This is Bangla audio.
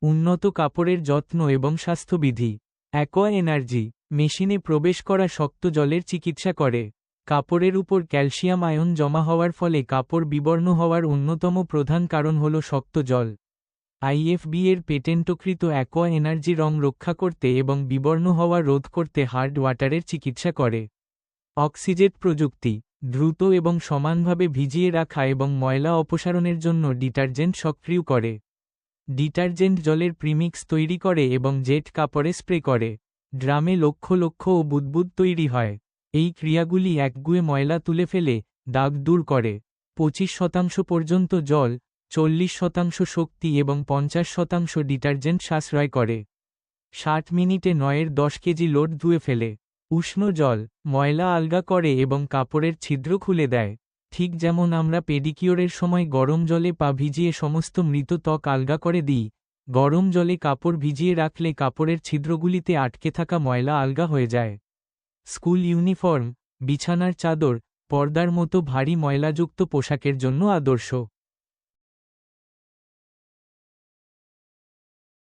উন্নত কাপড়ের যত্ন এবং স্বাস্থ্যবিধি। অ্যাকোয়া এনার্জি মেশিনে প্রবেশ করা শক্ত জলের চিকিৎসা করে। কাপড়ের উপর ক্যালসিয়াম আয়ন জমা হওয়ার ফলে কাপড় বিবর্ণ হওয়ার অন্যতম প্রধান কারণ হল শক্ত জল। আইএফবি এর পেটেন্টকৃত অ্যাকোয়া এনার্জি রং রক্ষা করতে এবং বিবর্ণ হওয়া রোধ করতে হার্ড ওয়াটারের চিকিৎসা করে। অক্সিজেট প্রযুক্তি দ্রুত এবং সমানভাবে ভিজিয়ে রাখা এবং ময়লা অপসারণের জন্য ডিটারজেন্ট সক্রিয় করে। ডিটারজেন্ট জলের প্রিমিক্স তৈরি করে এবং জেট কাপড়ে স্প্রে করে। ড্রামে লক্ষ লক্ষ ও বুদবুদ তৈরি হয়। এই ক্রিয়াগুলি একগুঁয়ে ময়লা তুলে ফেলে দাগ দূর করে। 25% পর্যন্ত জল, 40% শক্তি এবং 50% ডিটারজেন্ট সাশ্রয় করে। 60 মিনিটে 9-10 কেজি লোড ধুয়ে ফেলে। উষ্ণ জল ময়লা আলগা করে এবং কাপড়ের ছিদ্র খুলে দেয়। ঠিক যেমন আমরা পেডিকিওরের সময় গরম জলে পা ভিজিয়ে সমস্ত মৃত ত্বক আলগা করে দিই, গরম জলে কাপড় ভিজিয়ে রাখলে কাপড়ের ছিদ্রগুলিতে আটকে থাকা ময়লা আলগা হয়ে যায়। স্কুল ইউনিফর্ম, বিছানার চাদর, পর্দার মতো ভারী ময়লাযুক্ত পোশাকের জন্য আদর্শ।